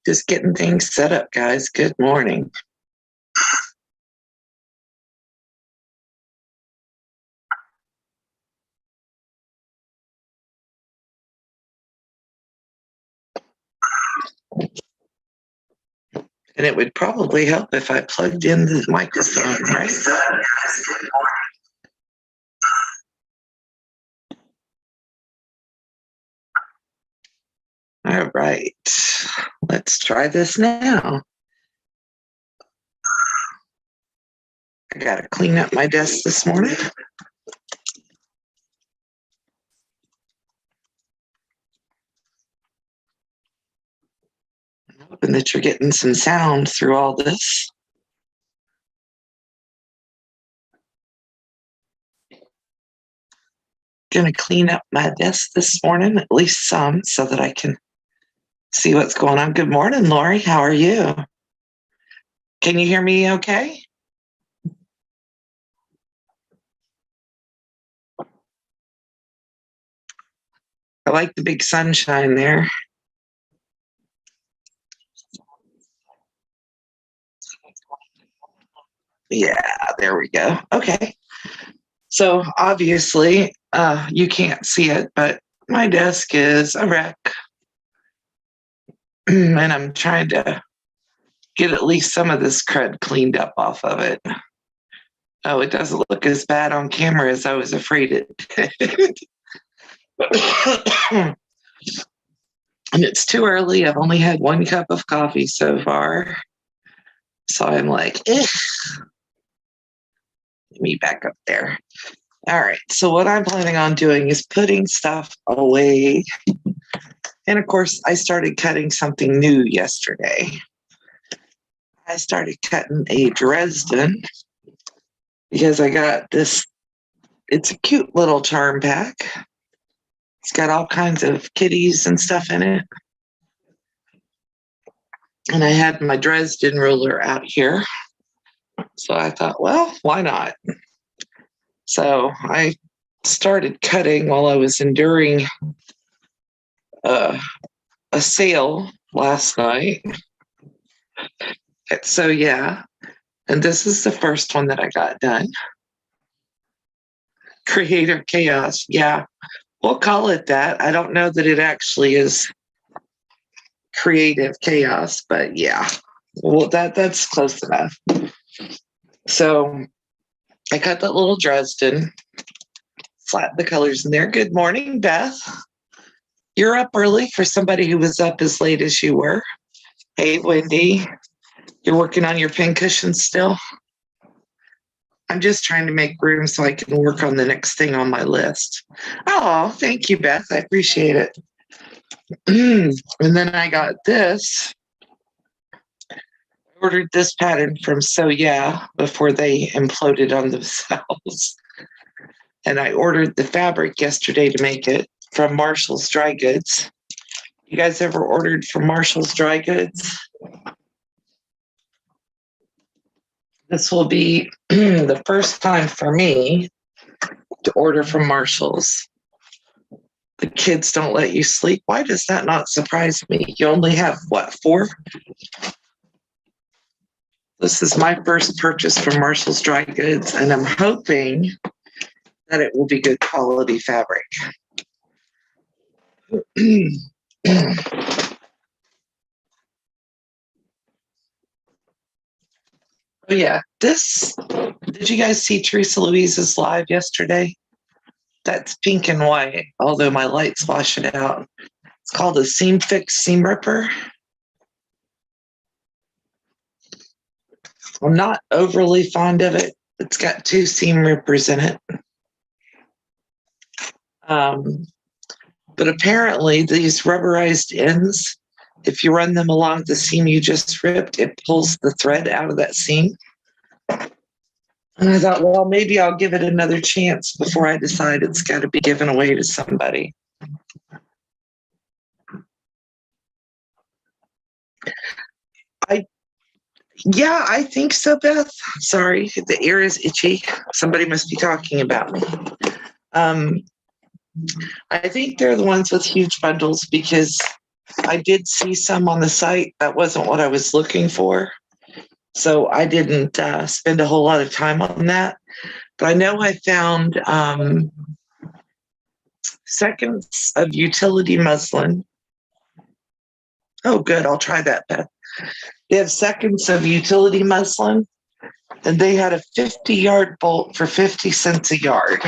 Just getting things set up, guys. Good morning. And it would probably help if I plugged in the microphone, right? All right, let's try this now. I got to clean up my desk this morning. I'm hoping that you're getting some sound through all this. Going to clean up my desk this morning, at least some, so that I can see what's going on. Good morning, Lori. How are you? Can you hear me okay? I like the big sunshine there. Yeah, there we go. Okay. So obviously, you can't see it, but my desk is a wreck. And I'm trying to get at least some of this crud cleaned up off of it. Oh, it doesn't look as bad on camera as I was afraid it did. And it's too early. I've only had 1 cup of coffee so far. So I'm like, let me back up there. All right. So what I'm planning on doing is putting stuff away. And of course, I started cutting something new yesterday. I started cutting a Dresden because I got this. It's a cute little charm pack. It's got all kinds of kitties and stuff in it. And I had my Dresden ruler out here. So I thought, well, why not? So I started cutting while I was enduring a sale last night. So yeah, and this is the first one that I got done. Creative chaos. Yeah, we'll call it that. I don't know that it actually is creative chaos, but yeah, well, that's close enough. So I cut that little Dresden, slapped the colors in there. Good morning, Beth. You're up early for somebody who was up as late as you were. Hey, Wendy, you're working on your pincushion still? I'm just trying to make room so I can work on the next thing on my list. Oh, thank you, Beth. I appreciate it. And then I got this. I ordered this pattern from So Yeah before they imploded on themselves. And I ordered the fabric yesterday to make it from Marshall's Dry Goods. You guys ever ordered from Marshall's Dry Goods? This will be the first time for me to order from Marshall's. The kids don't let you sleep. Why does that not surprise me? You only have, what, 4? This is my first purchase from Marshall's Dry Goods, and I'm hoping that it will be good quality fabric. Oh yeah, did you guys see Teresa Louise's live yesterday? That's pink and white, although my lights wash it out. It's called a Seam Fix Seam Ripper. I'm not overly fond of it. It's got 2 seam rippers in it. But apparently these rubberized ends, if you run them along the seam you just ripped, it pulls the thread out of that seam. And I thought, well, maybe I'll give it another chance before I decide it's got to be given away to somebody. Yeah, I think so, Beth. Sorry, the ear is itchy. Somebody must be talking about me. I think they're the ones with huge bundles because I did see some on the site. That wasn't what I was looking for. So I didn't spend a whole lot of time on that. But I know I found seconds of utility muslin. Oh, good. I'll try that, Beth. They have seconds of utility muslin, and they had a 50-yard bolt for 50 cents a yard.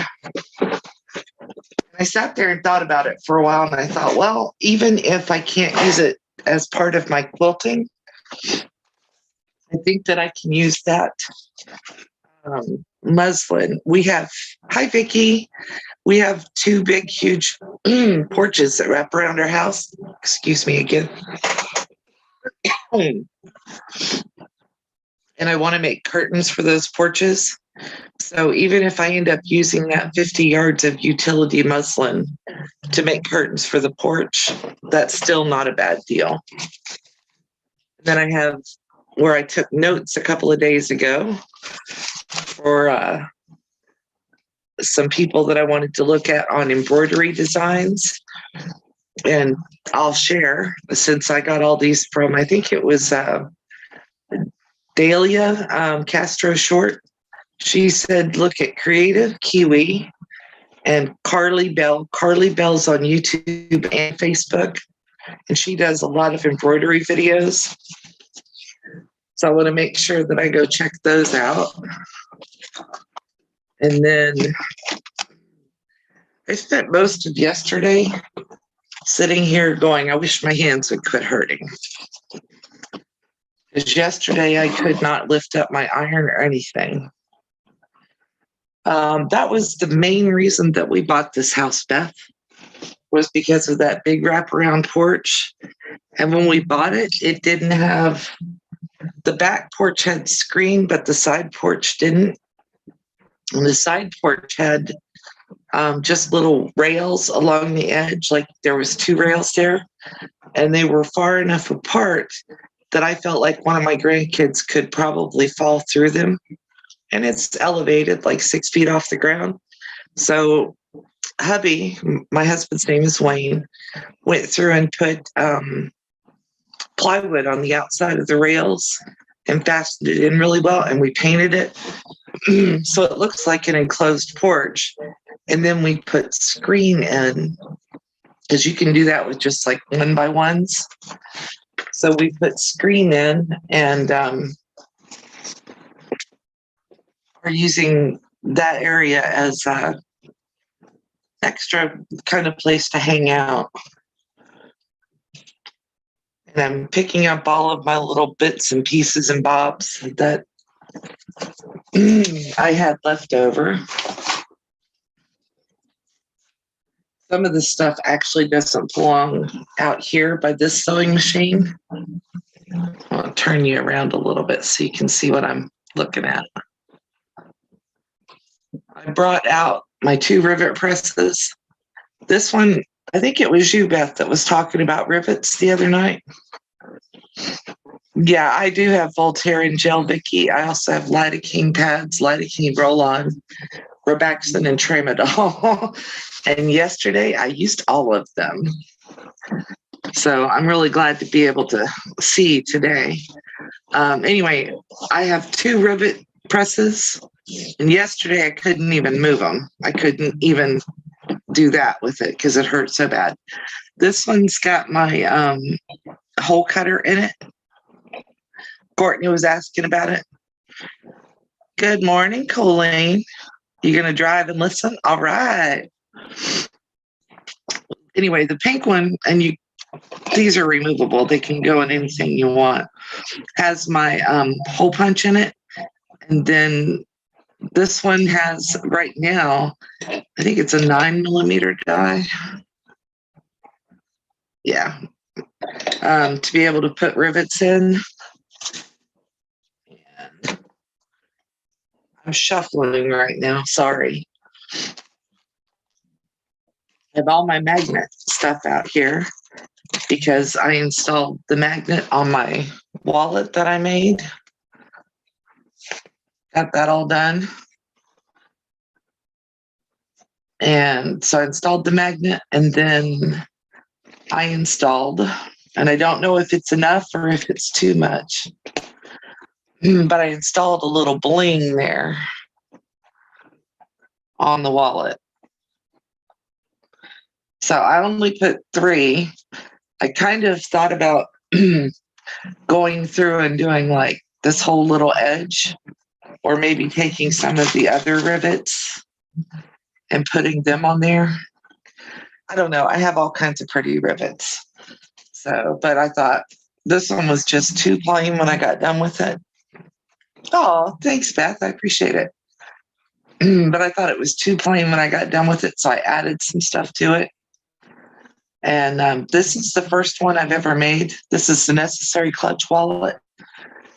I sat there and thought about it for a while, and I thought, well, even if I can't use it as part of my quilting, I think that I can use that muslin. We have, hi, Vicki. We have two big, huge porches that wrap around our house. Excuse me again. And I want to make curtains for those porches. So even if I end up using that 50 yards of utility muslin to make curtains for the porch, that's still not a bad deal. Then I have where I took notes a couple of days ago for some people that I wanted to look at on embroidery designs. And I'll share, since I got all these from, I think it was Dahlia Castro Short. She said, look at Creative Kiwi and Carly Bell. Carly Bell's on YouTube and Facebook, and she does a lot of embroidery videos. So I want to make sure that I go check those out. And then I spent most of yesterday sitting here going, I wish my hands would quit hurting. Because yesterday I could not lift up my iron or anything. That was the main reason that we bought this house, Beth, was because of that big wraparound porch. And when we bought it, it didn't have, the back porch had screen, but the side porch didn't. And the side porch had just little rails along the edge, like there was two rails there, and they were far enough apart that I felt like one of my grandkids could probably fall through them. And it's elevated like 6 feet off the ground. So hubby, my husband's name is Wayne, went through and put plywood on the outside of the rails and fastened it in really well, and we painted it so it looks like an enclosed porch. And then we put screen in, because you can do that with just like 1x1s. So we put screen in and are using that area as a extra kind of place to hang out. And I'm picking up all of my little bits and pieces and bobs that I had left over. Some of the stuff actually doesn't belong out here by this sewing machine. I'll turn you around a little bit so you can see what I'm looking at. I brought out my two rivet presses. This one, I think it was you, Beth, that was talking about rivets the other night. Yeah, I do have Voltaire and Gel Vicky. I also have lidocaine pads, lidocaine roll-on, Robaxin, and Tramadol. And yesterday I used all of them. So I'm really glad to be able to see today. Anyway, I have two rivet presses, and yesterday I couldn't even move them. I couldn't even do that with it because it hurt so bad. This one's got my hole cutter in it. Courtney was asking about it. Good morning, Colleen. You gonna drive and listen? All right. Anyway, the pink one, and these are removable. They can go in anything you want. Has my hole punch in it. And then this one has, right now, I think it's a 9mm die. Yeah. To be able to put rivets in. And I'm shuffling right now. Sorry. I have all my magnet stuff out here because I installed the magnet on my wallet that I made. Got that all done. And so I installed the magnet, and then I installed, and I don't know if it's enough or if it's too much, but I installed a little bling there on the wallet. So I only put 3. I kind of thought about going through and doing like this whole little edge, or maybe taking some of the other rivets and putting them on there. I don't know. I have all kinds of pretty rivets. So, but I thought this one was just too plain when I got done with it. Oh, thanks, Beth. I appreciate it. But I thought it was too plain when I got done with it, so I added some stuff to it. And this is the first one I've ever made. This is the Necessary Clutch wallet.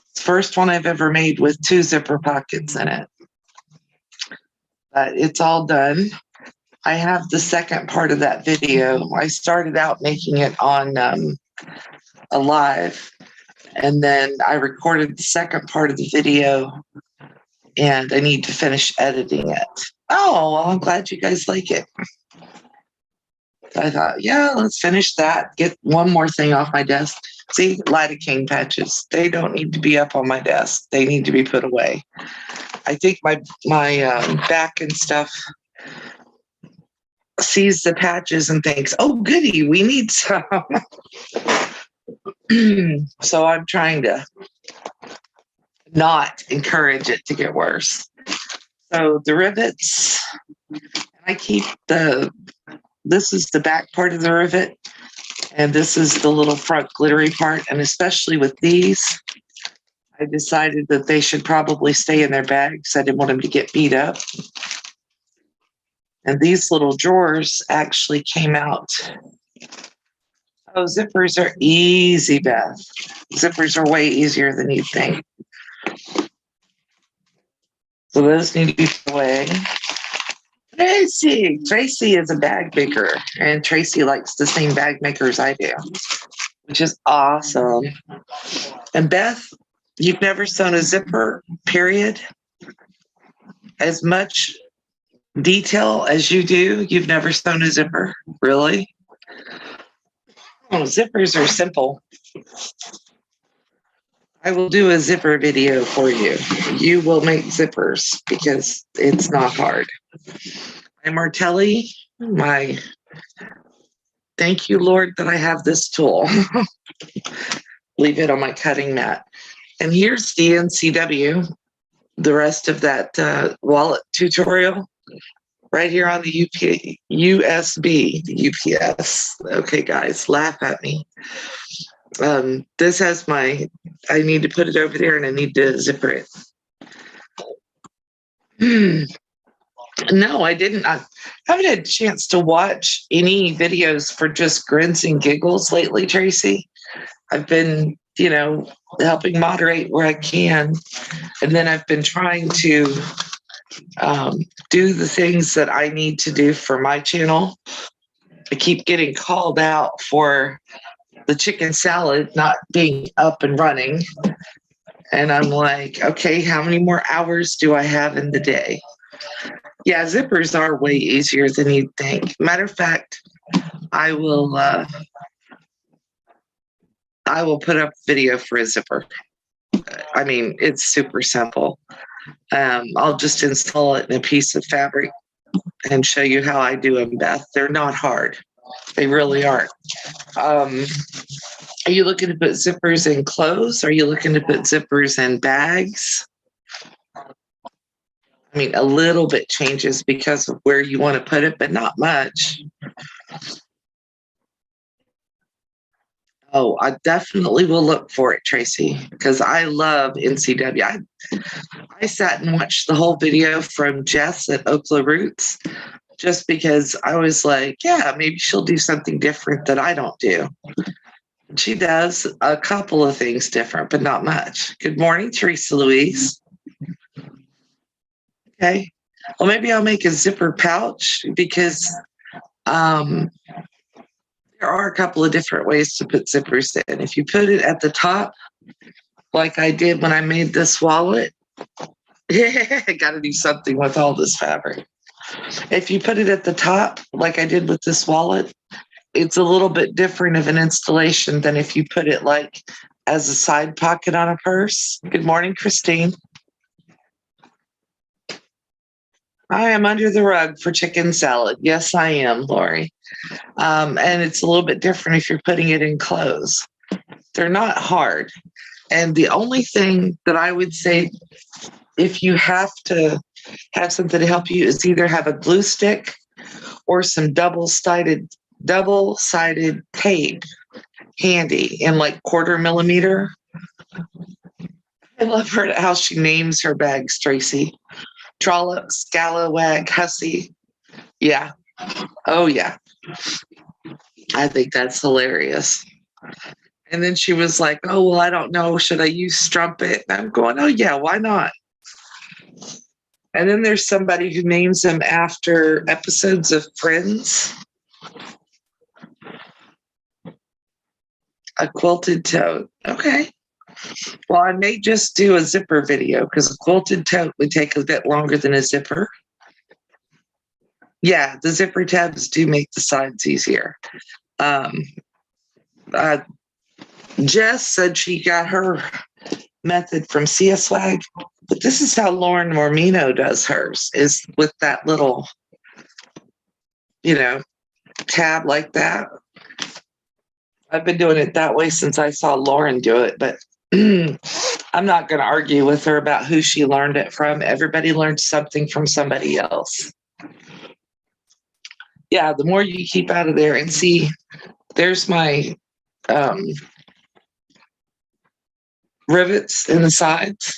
It's the first one I've ever made with 2 zipper pockets in it. But it's all done. I have the second part of that video. I started out making it on a live, and then I recorded the second part of the video, and I need to finish editing it. Oh, well, I'm glad you guys like it. I thought, yeah, let's finish that. Get one more thing off my desk. See, lidocaine patches. They don't need to be up on my desk. They need to be put away. I think my back and stuff sees the patches and thinks, oh, goody, we need some. So I'm trying to not encourage it to get worse. So the rivets, I keep this is the back part of the rivet, and this is the little front glittery part. And especially with these, I decided that they should probably stay in their bags. I didn't want them to get beat up. And these little drawers actually came out. Oh, zippers are easy, Beth. Zippers are way easier than you think. So those need to be put away. Tracy is a bag maker, and Tracy likes the same bag makers I do, which is awesome. And Beth, you've never sewn a zipper, period? As much detail as you do, you've never sewn a zipper? Really? Oh, zippers are simple. I will do a zipper video for you. You will make zippers because it's not hard. My Martelli, thank you, Lord, that I have this tool. Leave it on my cutting mat. And here's the NCW, the rest of that wallet tutorial right here on the USB, the UPS. Okay, guys, laugh at me. This has I need to put it over there, and I need to zipper it. No, I didn't. I haven't had a chance to watch any videos for just grins and giggles lately, Tracy. I've been, helping moderate where I can. And then I've been trying to do the things that I need to do for my channel. I keep getting called out for the chicken salad not being up and running. And I'm like, okay, how many more hours do I have in the day? Yeah, zippers are way easier than you'd think. Matter of fact, I will put up a video for a zipper. I mean, it's super simple. I'll just install it in a piece of fabric and show you how I do them, Beth. They're not hard. They really aren't. Are you looking to put zippers in clothes? Are you looking to put zippers in bags? I mean, a little bit changes because of where you want to put it, but not much. Oh, I definitely will look for it, Tracy, because I love NCW. I sat and watched the whole video from Jess at Okla Roots just because I was like, yeah, maybe she'll do something different that I don't do. She does a couple of things different, but not much. Good morning, Teresa Louise. Okay. Well, maybe I'll make a zipper pouch because there are a couple of different ways to put zippers in. If you put it at the top, like I did when I made this wallet, I got to do something with all this fabric. If you put it at the top, like I did with this wallet, it's a little bit different of an installation than if you put it like as a side pocket on a purse. Good morning, Christine. I am under the rug for chicken salad. Yes, I am, Lori. And it's a little bit different if you're putting it in clothes. They're not hard. And the only thing that I would say, if you have to have something to help you, is either have a glue stick or some double-sided tape handy in like 1/4 millimeter. I love how she names her bags, Tracy. Trollop, Scalawag, Hussy. Yeah. Oh, yeah. I think that's hilarious. And then she was like, oh, well, I don't know. Should I use Strumpet? And I'm going, oh, yeah, why not? And then there's somebody who names them after episodes of Friends. A Quilted Tote. Okay. Well, I may just do a zipper video because a quilted tote would take a bit longer than a zipper. Yeah, the zipper tabs do make the sides easier. Jess said she got her method from CSWAG, but this is how Lauren Mormino does hers, is with that little, tab like that. I've been doing it that way since I saw Lauren do it, but I'm not going to argue with her about who she learned it from. Everybody learned something from somebody else. Yeah, the more you keep out of there, and see, there's my rivets in the sides.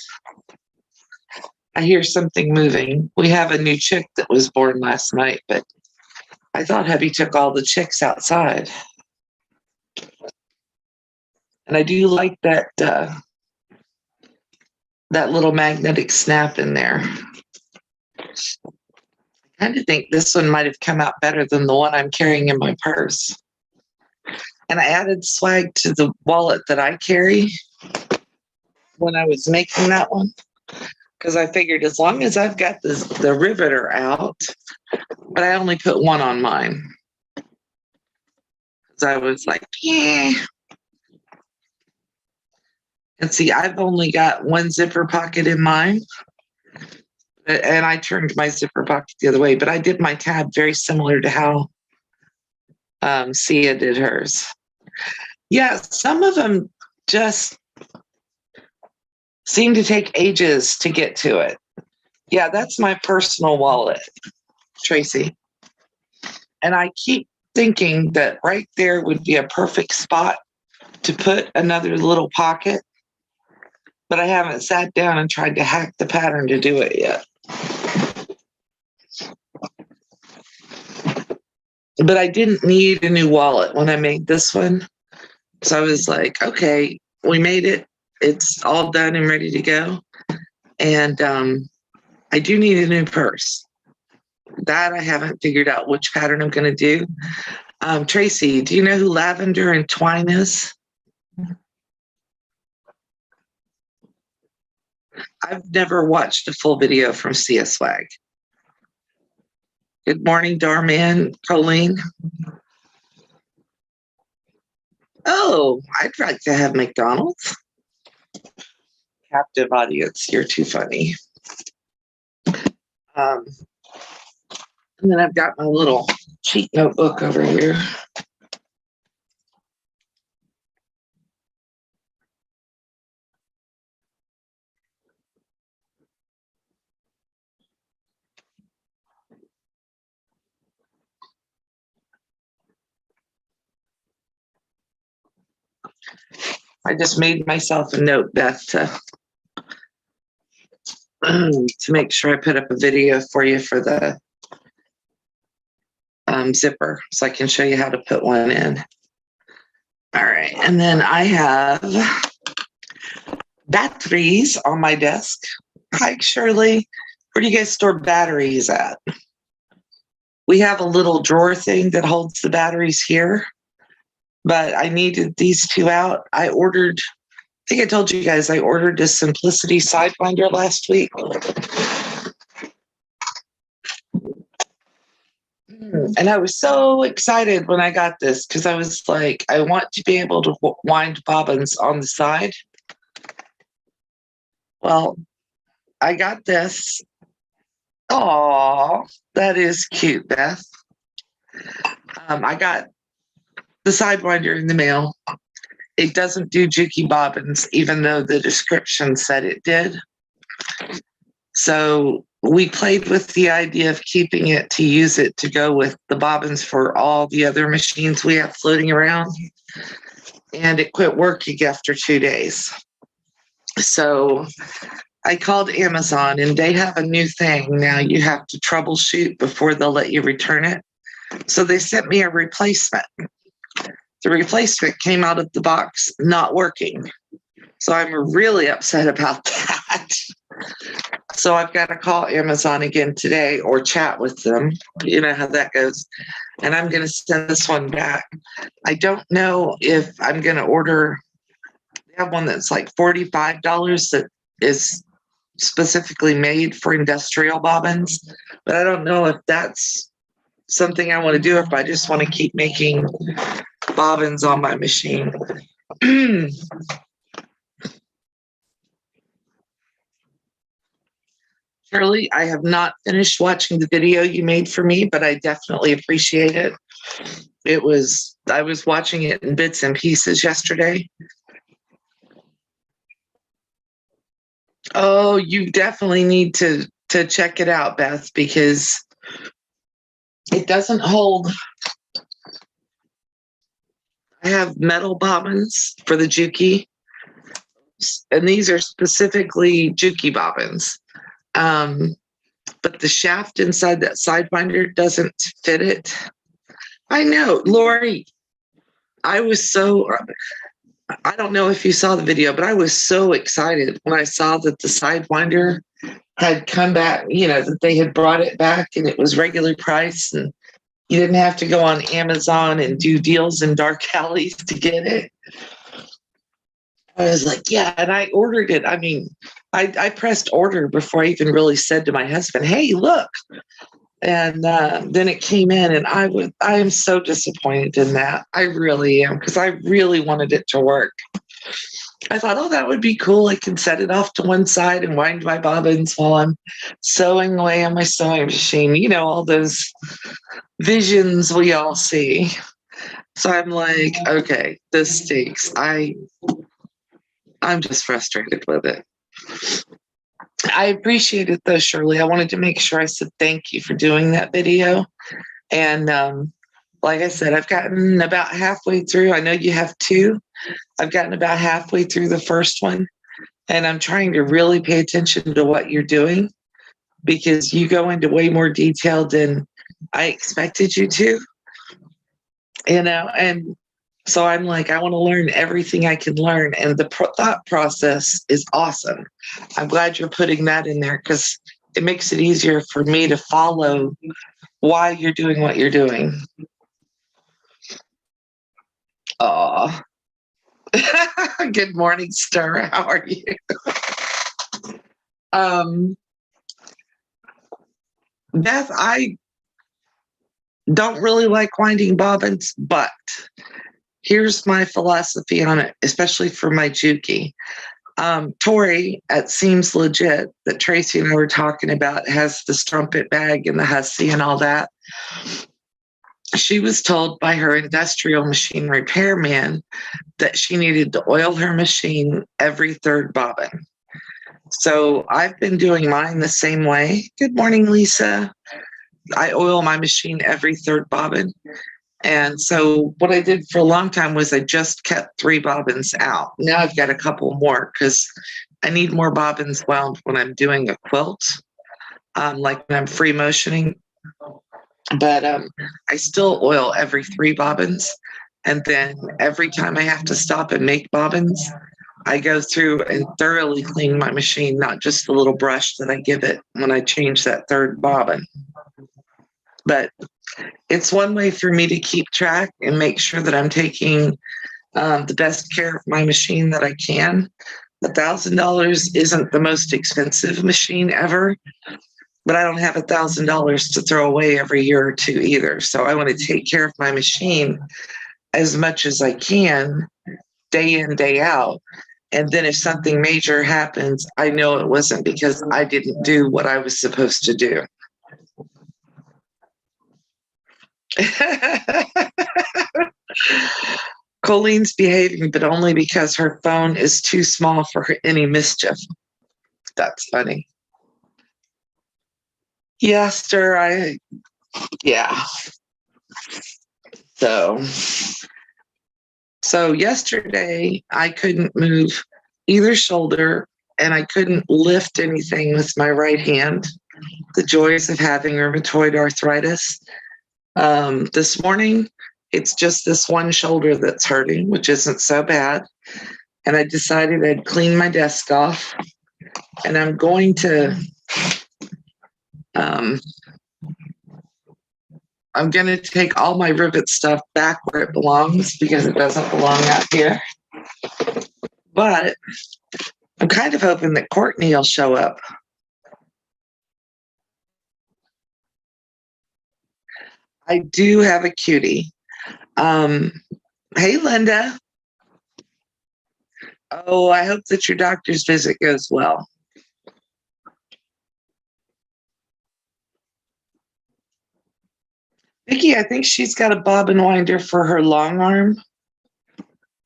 I hear something moving. We have a new chick that was born last night, but I thought hubby took all the chicks outside. And I do like that little magnetic snap in there. I kind of think this one might have come out better than the one I'm carrying in my purse. And I added swag to the wallet that I carry when I was making that one, because I figured as long as I've got the riveter out, but I only put one on mine. Because I was like, yeah. And see, I've only got one zipper pocket in mine. And I turned my zipper pocket the other way, but I did my tab very similar to how Sia did hers. Yeah, some of them just seem to take ages to get to it. Yeah, that's my personal wallet, Tracy. And I keep thinking that right there would be a perfect spot to put another little pocket, but I haven't sat down and tried to hack the pattern to do it yet. But I didn't need a new wallet when I made this one. So I was like, okay, we made it. It's all done and ready to go. And I do need a new purse. That I haven't figured out which pattern I'm going to do. Tracy, do you know who Lavender and Twine is? I've never watched a full video from CSWAG. Good morning, Darman, Colleen. Oh, I'd like to have McDonald's. Captive audience, you're too funny. And then I've got my little cheat notebook over here. I just made myself a note, Beth, to make sure I put up a video for you for the zipper so I can show you how to put one in. All right, and then I have batteries on my desk. Hi, Shirley. Where do you guys store batteries at? We have a little drawer thing that holds the batteries here, but I needed these two out. I think I told you guys I ordered a Simplicity Sidewinder last week. And I was so excited when I got this because I was like, I want to be able to wind bobbins on the side. Well, I got this. Oh, that is cute, Beth. I got the Sidewinder in the mail. It doesn't do jukey bobbins, even though the description said it did. So we played with the idea of keeping it to use it to go with the bobbins for all the other machines we have floating around. And it quit working after 2 days. So I called Amazon, and they have a new thing now. You have to troubleshoot before they'll let you return it. So they sent me a replacement. The replacement came out of the box not working. So I'm really upset about that. So I've got to call Amazon again today or chat with them. You know how that goes. And I'm going to send this one back. I don't know if I'm going to order. They have one that's like $45 that is specifically made for industrial bobbins. But I don't know if that's something I want to do, if I just want to keep making bobbins on my machine. Shirley, I have not finished watching the video you made for me, but I definitely appreciate it. I was watching it in bits and pieces yesterday. Oh, you definitely need to check it out, Beth, because it doesn't hold. I have metal bobbins for the jukey, and these are specifically jukey bobbins. But the shaft inside that Sidewinder doesn't fit it. I know, Lori, I don't know if you saw the video, but I was so excited when I saw that the Sidewinder had come back, that they had brought it back and it was regular price and you didn't have to go on Amazon and do deals in dark alleys to get it. I was like, yeah, and I ordered it. I mean, I pressed order before I even really said to my husband, hey, look. And then it came in, and I am so disappointed in that. I really am, because I really wanted it to work. I thought, oh, that would be cool. I can set it off to one side and wind my bobbins while I'm sewing away on my sewing machine. All those visions we all see. So I'm like, okay, this stinks. I'm just frustrated with it. I appreciate it though, Shirley. I wanted to make sure I said thank you for doing that video. And like I said, I've gotten about halfway through. I know you have two. I've gotten about halfway through the first one. And I'm trying to really pay attention to what you're doing because you go into way more detail than I expected you to. And so I'm like, I want to learn everything I can learn. And the thought process is awesome. I'm glad you're putting that in there because it makes it easier for me to follow why you're doing what you're doing. Aw. Good morning, Stir. How are you? Beth, I don't really like winding bobbins, but here's my philosophy on it, especially for my jukey. Tori at Seems Legit, that Tracy and I were talking about, has the strumpet bag and the hussy and all that. She was told by her industrial machine repairman that she needed to oil her machine every third bobbin. So I've been doing mine the same way. Good morning, Lisa. I oil my machine every third bobbin. And so what I did for a long time was I just kept 3 bobbins out. Now I've got a couple more because I need more bobbins wound when I'm doing a quilt, like when I'm free motioning. But I still oil every 3 bobbins. And then every time I have to stop and make bobbins, I go through and thoroughly clean my machine, not just the little brush that I give it when I change that third bobbin. But it's one way for me to keep track and make sure that I'm taking the best care of my machine that I can. $1,000 isn't the most expensive machine ever, but I don't have $1,000 to throw away every year or two either. So I want to take care of my machine as much as I can, day in, day out. And then if something major happens, I know it wasn't because I didn't do what I was supposed to do. Colleen's behaving, but only because her phone is too small for any mischief. That's funny. Yeah, sir, yeah. So yesterday I couldn't move either shoulder and I couldn't lift anything with my right hand. The joys of having rheumatoid arthritis. This morning, it's just this one shoulder that's hurting, which isn't so bad. And I decided I'd clean my desk off. And I'm going to take all my rivet stuff back where it belongs because it doesn't belong out here. But I'm kind of hoping that Courtney will show up. I do have a cutie. Hey, Linda. Oh, I hope that your doctor's visit goes well. Vicki, I think she's got a bobbin winder for her long arm.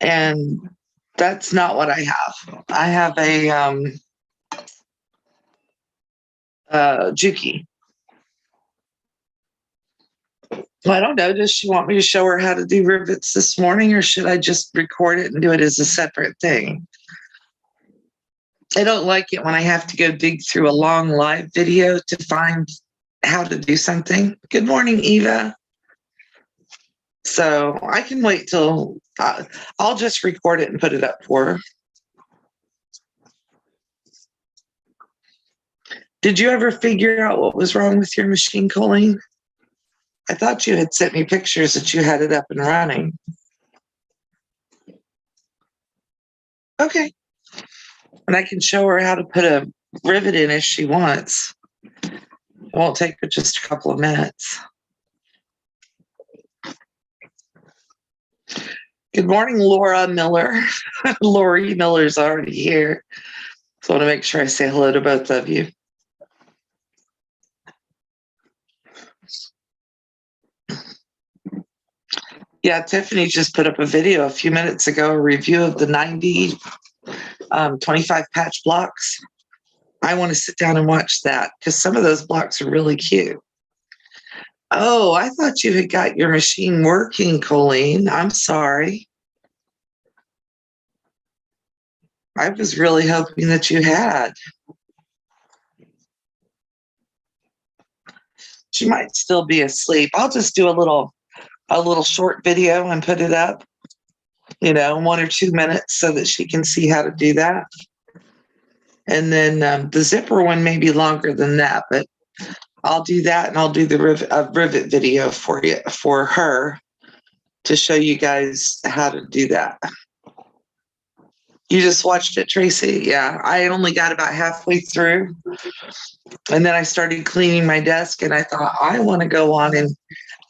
And that's not what I have. I have a Juki. Well, I don't know. Does she want me to show her how to do rivets this morning, or should I just record it and do it as a separate thing? I don't like it when I have to go dig through a long live video to find how to do something. Good morning, Eva. So I can wait till I'll just record it and put it up for her. Did you ever figure out what was wrong with your machine, Colleen? I thought you had sent me pictures that you had it up and running. Okay. And I can show her how to put a rivet in if she wants. It won't take her just a couple of minutes. Good morning, Laura Miller. Lori Miller's already here. So I want to make sure I say hello to both of you. Yeah, Tiffany just put up a video a few minutes ago, a review of the 90 25 patch blocks. I want to sit down and watch that because some of those blocks are really cute. Oh, I thought you had got your machine working, Colleen. I'm sorry. I was really hoping that you had. She might still be asleep. I'll just do a little short video and put it up, 1 or 2 minutes so that she can see how to do that. And then the zipper one may be longer than that, but I'll do that and I'll do the rivet video for her to show you guys how to do that. You just watched it, Tracy? Yeah, I only got about halfway through. And then I started cleaning my desk and I thought, I want to go on and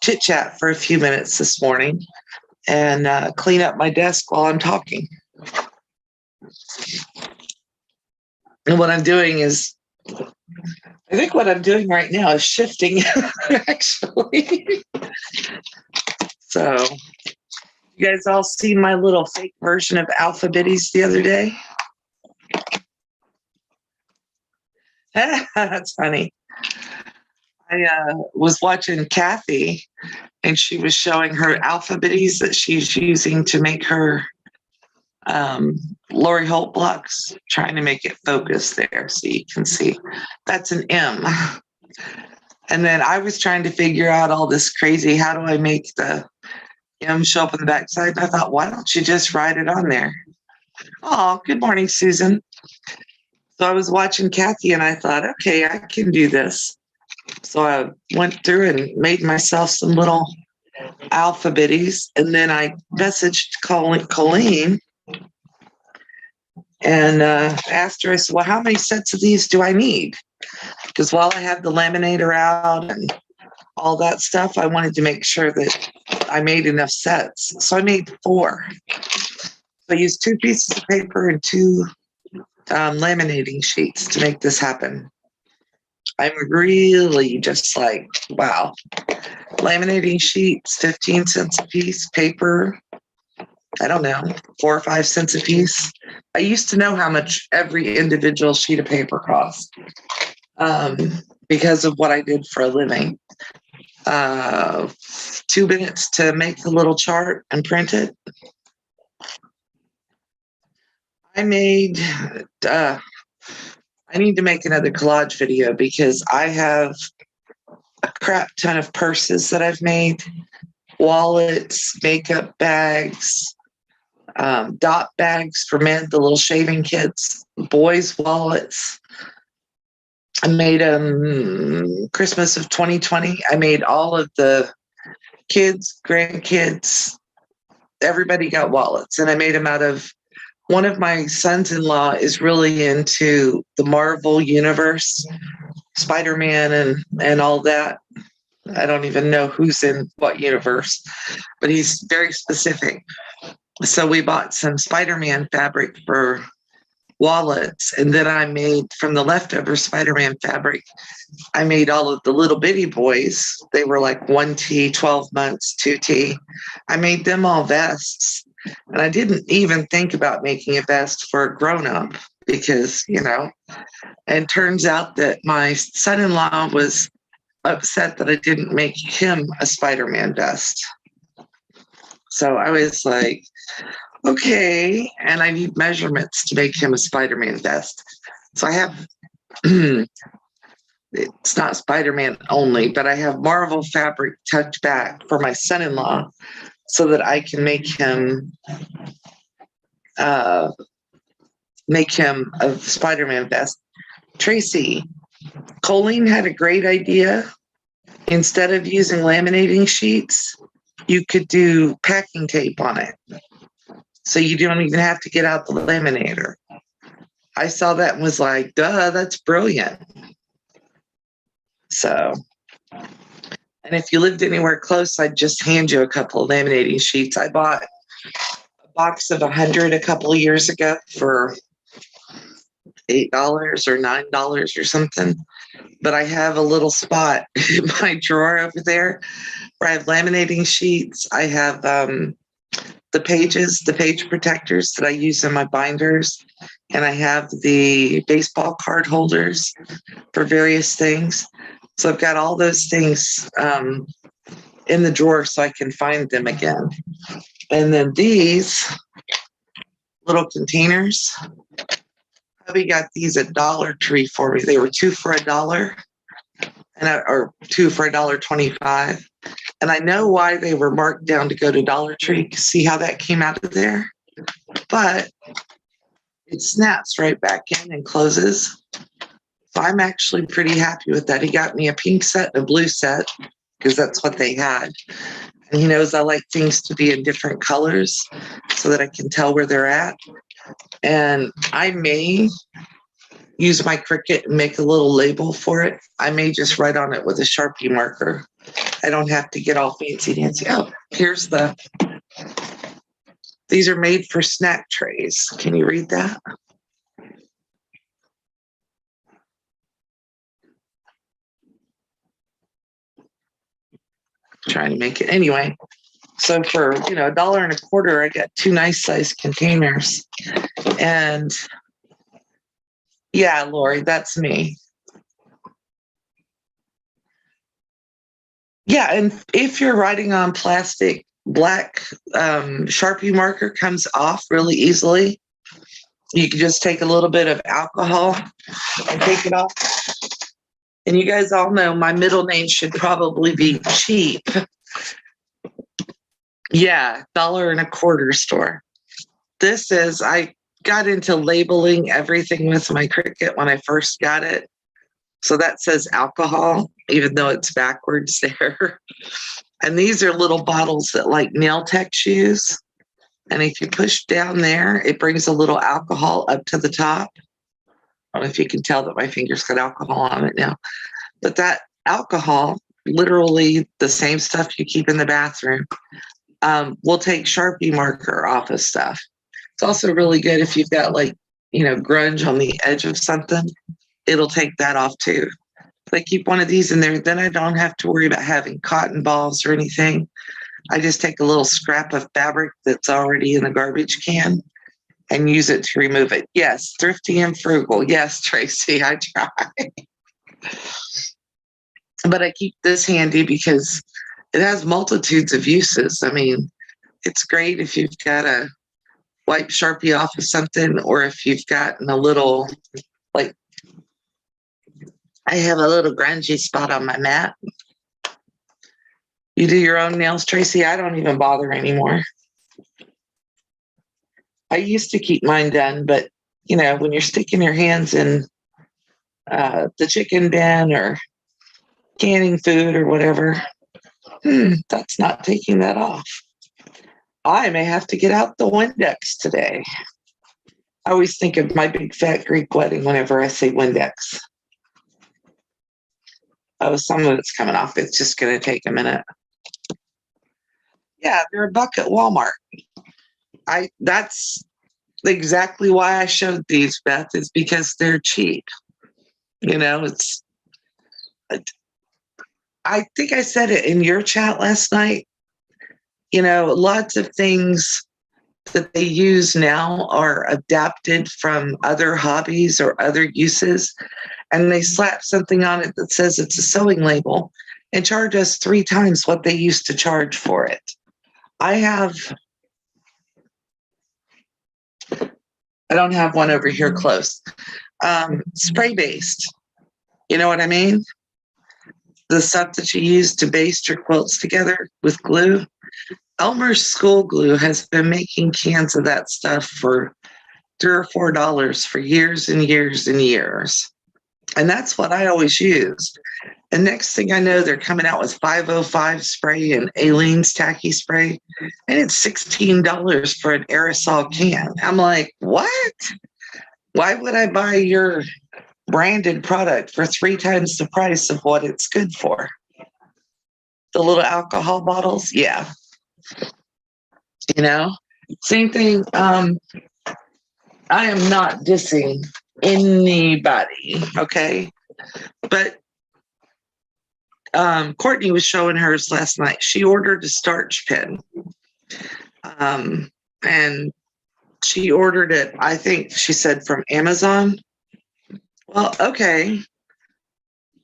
chit chat for a few minutes this morning and clean up my desk while I'm talking. And what I'm doing is, I think what I'm doing right now is shifting, actually. So, you guys all see my little fake version of Alphabetties the other day? That's funny. I was watching Kathy, and she was showing her Alphabetties that she's using to make her Lori Holt blocks, trying to make it focus there so you can see. That's an M. And then I was trying to figure out all this crazy, how do I make the M show up on the back side? And I thought, why don't you just write it on there? Oh, good morning, Susan. So I was watching Kathy and I thought, okay, I can do this. So I went through and made myself some little alphabetties, and then I messaged Colleen and asked her, I said, well, how many sets of these do I need? Because while I have the laminator out and all that stuff, I wanted to make sure that I made enough sets. So I made 4. So I used 2 pieces of paper and 2 laminating sheets to make this happen. I'm really just like, wow. Laminating sheets, 15 cents a piece, paper, I don't know, 4 or 5 cents a piece. I used to know how much every individual sheet of paper cost because of what I did for a living. 2 minutes to make the little chart and print it. I need to make another collage video because I have a crap ton of purses that I've made, wallets, makeup bags, dot bags for men, the little shaving kits, boys' wallets. I made Christmas of 2020. I made all of the kids, grandkids, everybody got wallets, and I made them out of. One of my sons-in-law is really into the Marvel universe, Spider-Man and all that. I don't even know who's in what universe, but he's very specific. So we bought some Spider-Man fabric for wallets, and then I made from the leftover Spider-Man fabric, I made all of the little bitty boys. They were like 1T, 12 months, 2T. I made them all vests. And I didn't even think about making a vest for a grown-up because, and turns out that my son-in-law was upset that I didn't make him a Spider-Man vest. So I was like, okay, and I need measurements to make him a Spider-Man vest. So I have, it's not Spider-Man only, but I have Marvel fabric tucked back for my son-in-law so that I can make him a Spider-Man vest. Tracy, Colleen had a great idea. Instead of using laminating sheets, you could do packing tape on it. So you don't even have to get out the laminator. I saw that and was like, duh, that's brilliant. So, and if you lived anywhere close, I'd just hand you a couple of laminating sheets. I bought a box of 100 a couple of years ago for $8 or $9 or something. But I have a little spot in my drawer over there where I have laminating sheets. I have the page protectors that I use in my binders. And I have the baseball card holders for various things. So I've got all those things in the drawer so I can find them again. And then these little containers, hubby got these at Dollar Tree for me. They were 2 for $1 or 2 for $1.25. And I know why they were marked down to go to Dollar Tree. See how that came out of there? But it snaps right back in and closes. So I'm actually pretty happy with that. He got me a pink set and a blue set because that's what they had. And he knows I like things to be in different colors so that I can tell where they're at. And I may use my Cricut and make a little label for it. I may just write on it with a Sharpie marker. I don't have to get all fancy dancy. Oh, these are made for snack trays. Can you read that? Trying to make it anyway. So for $1.25, I got 2 nice sized containers. And yeah, Lori, that's me. Yeah, and if you're writing on plastic, black Sharpie marker comes off really easily. You can just take a little bit of alcohol and take it off. And you guys all know my middle name should probably be Cheap. Yeah, $1.25 store. This is, I got into labeling everything with my Cricut when I first got it. So that says alcohol, even though it's backwards there. And these are little bottles that like nail techs use. And if you push down there, it brings a little alcohol up to the top. I don't know if you can tell that my finger's got alcohol on it now. But that alcohol, literally the same stuff you keep in the bathroom, will take Sharpie marker off of stuff. It's also really good if you've got like, grunge on the edge of something. It'll take that off too. If I keep one of these in there, then I don't have to worry about having cotton balls or anything. I just take a little scrap of fabric that's already in the garbage can and use it to remove it. Yes, thrifty and frugal. Yes, Tracy, I try. But I keep this handy because it has multitudes of uses. I mean, it's great if you've got to wipe Sharpie off of something, or if you've gotten a little, like, I have a little grungy spot on my mat. You do your own nails, Tracy? I don't even bother anymore. I used to keep mine done, but, when you're sticking your hands in the chicken bin or canning food or whatever, that's not taking that off. I may have to get out the Windex today. I always think of my big fat Greek wedding whenever I say Windex. Oh, some of it's coming off. It's just going to take a minute. Yeah, they're $1 at Walmart. That's exactly why I showed these, Beth, is because they're cheap. I think I said it in your chat last night. Lots of things that they use now are adapted from other hobbies or other uses, and they slap something on it that says it's a sewing label and charge us 3 times what they used to charge for it. I don't have one over here close. Spray based. You know what I mean? The stuff that you use to baste your quilts together with glue. Elmer's School Glue has been making cans of that stuff for $3 or $4 for years and years and years. And that's what I always use. And next thing I know, they're coming out with 505 spray and Aleene's tacky spray. And it's $16 for an aerosol can. I'm like, what? Why would I buy your branded product for 3 times the price of what it's good for? The little alcohol bottles? Yeah. Same thing. I am not dissing anybody, okay? But Courtney was showing hers last night. She ordered a Starch Pen. And she ordered it, I think she said, from Amazon. Well, okay.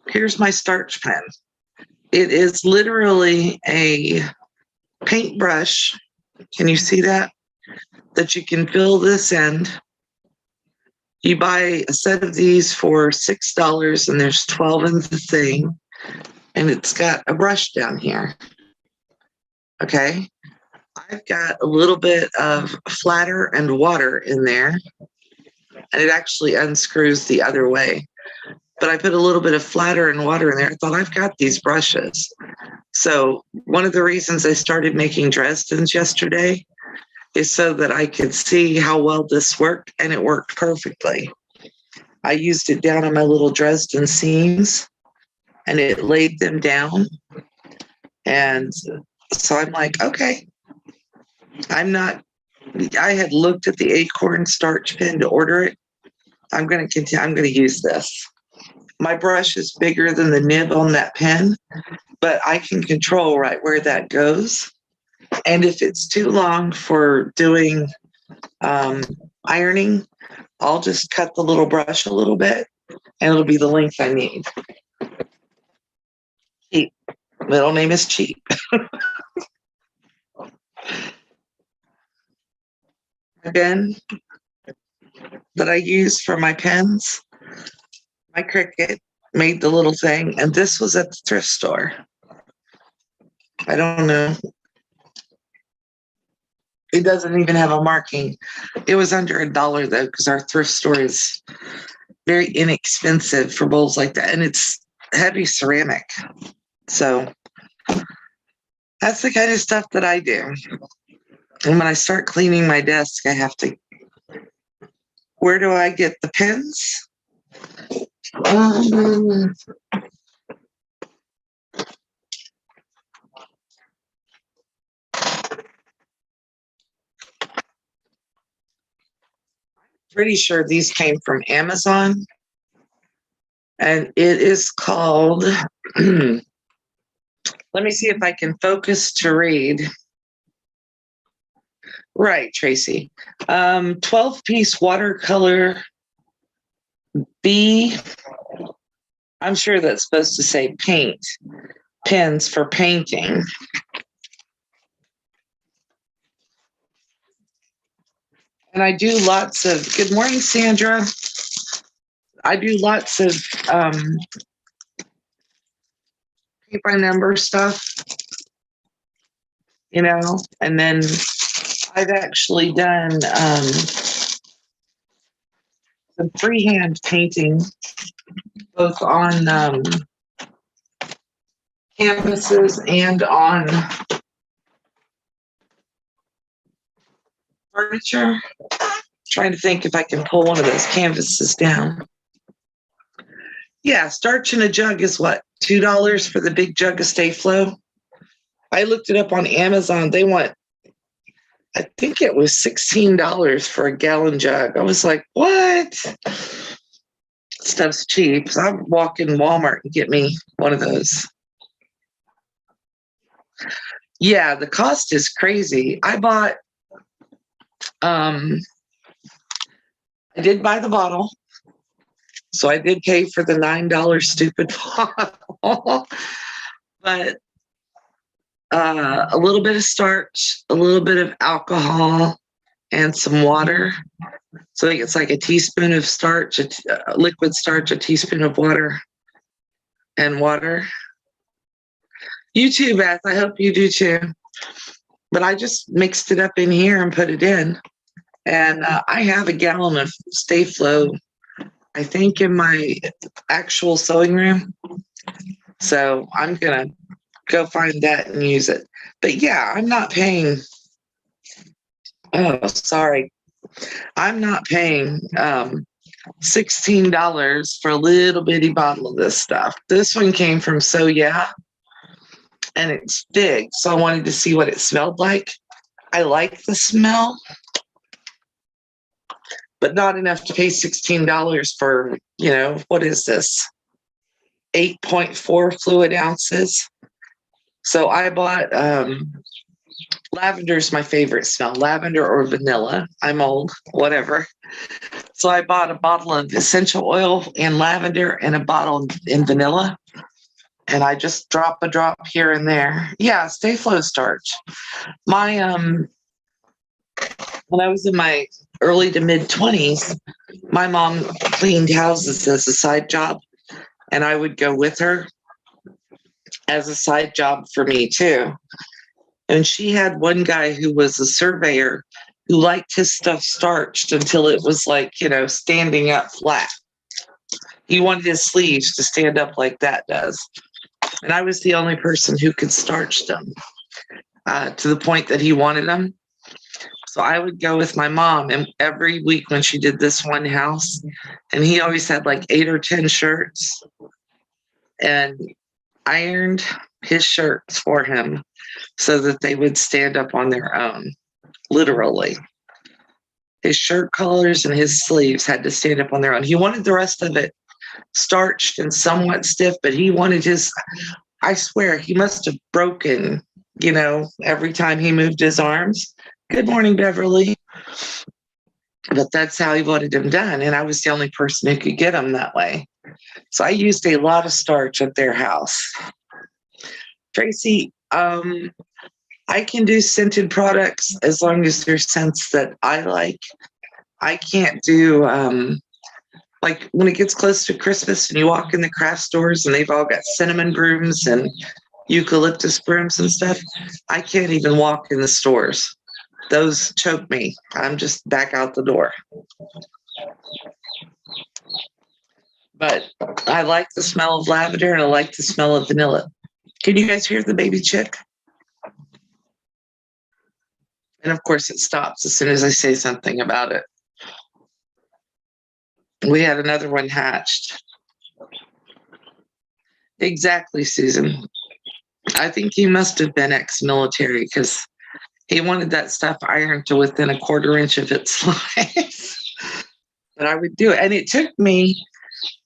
Here's my Starch Pen. It is literally a paintbrush. Can you see that? That you can fill this end. You buy a set of these for $6, and there's 12 in the thing. And it's got a brush down here. Okay. I've got a little bit of flatter and water in there. And it actually unscrews the other way. But I put a little bit of flatter and water in there. I thought, I've got these brushes. So one of the reasons I started making Dresdens yesterday is so that I could see how well this worked, and it worked perfectly. I used it down on my little Dresden seams, and it laid them down. And so I'm like, okay, I had looked at the Acorn Starch Pen to order it. I'm going to continue. I'm going to use this. My brush is bigger than the nib on that pen, but I can control right where that goes. And if it's too long for doing ironing, I'll just cut the little brush a little bit, and it'll be the length I need. Cheap. Middle name is Cheap. My bin that I use for my pens, my Cricut made the little thing, and this was at the thrift store. I don't know. It doesn't even have a marking. It was under $1 though, because our thrift store is very inexpensive for bowls like that. And it's heavy ceramic. So that's the kind of stuff that I do. And when I start cleaning my desk, I have to, where do I get the pens? Pretty sure these came from Amazon. And it is called, let me see if I can focus to read. Right, Tracy. 12-piece watercolor B. I'm sure that's supposed to say paint. Pens for painting. And I do lots of, good morning, Sandra. I do lots of paint by number stuff, you know, and then I've actually done some freehand painting, both on canvases and on furniture. Trying to think if I can pull one of those canvases down. Yeah, starch in a jug is what? $2 for the big jug of Stay Flow. I looked it up on Amazon. They want, I think it was $16 for a gallon jug. I was like, what? Stuff's cheap. So I'll walk in Walmart and get me one of those. Yeah, the cost is crazy. I bought, I did buy the bottle. So I did pay for the $9 stupid bottle. But a little bit of starch, a little bit of alcohol, and some water. So it's like a teaspoon of starch, liquid starch, a teaspoon of water, and water. You too, Beth. I hope you do too. But I just mixed it up in here and put it in. And I have a gallon of Stay Flow, I think, in my actual sewing room. So I'm going to go find that and use it. But yeah, I'm not paying. Oh, sorry. I'm not paying $16 for a little bitty bottle of this stuff. This one came from So Yeah, and it's big. So I wanted to see what it smelled like. I like the smell, but not enough to pay $16 for, you know, what is this? 8.4 fluid ounces. So I bought lavender is my favorite smell, lavender or vanilla. I'm old, whatever. So I bought a bottle of essential oil and lavender and a bottle in vanilla. And I just drop a drop here and there. Yeah, Stay Flow starch. My when I was in my early to mid 20s, my mom cleaned houses as a side job, and I would go with her as a side job for me too. And she had one guy who was a surveyor who liked his stuff starched until it was like, you know, standing up flat. He wanted his sleeves to stand up like that does. And I was the only person who could starch them to the point that he wanted them. So I would go with my mom, and every week when she did this one house, and he always had like 8 or 10 shirts, and ironed his shirts for him so that they would stand up on their own, literally. His shirt collars and his sleeves had to stand up on their own. He wanted the rest of it starched and somewhat stiff, but he wanted his, I swear, he must have broken, you know, every time he moved his arms. Good morning, Beverly. But that's how he wanted them done. And I was the only person who could get them that way. So I used a lot of starch at their house. Tracy, I can do scented products as long as there's scents that I like. I can't do, like when it gets close to Christmas and you walk in the craft stores and they've all got cinnamon brooms and eucalyptus brooms and stuff. I can't even walk in the stores. those choke me. I'm just back out the door. But I like the smell of lavender and I like the smell of vanilla. Can you guys hear the baby chick? And of course, it stops as soon as I say something about it. We had another one hatched. Exactly, Susan. I think he must have been ex-military because he wanted that stuff ironed to within a quarter inch of its life. But I would do it. And it took me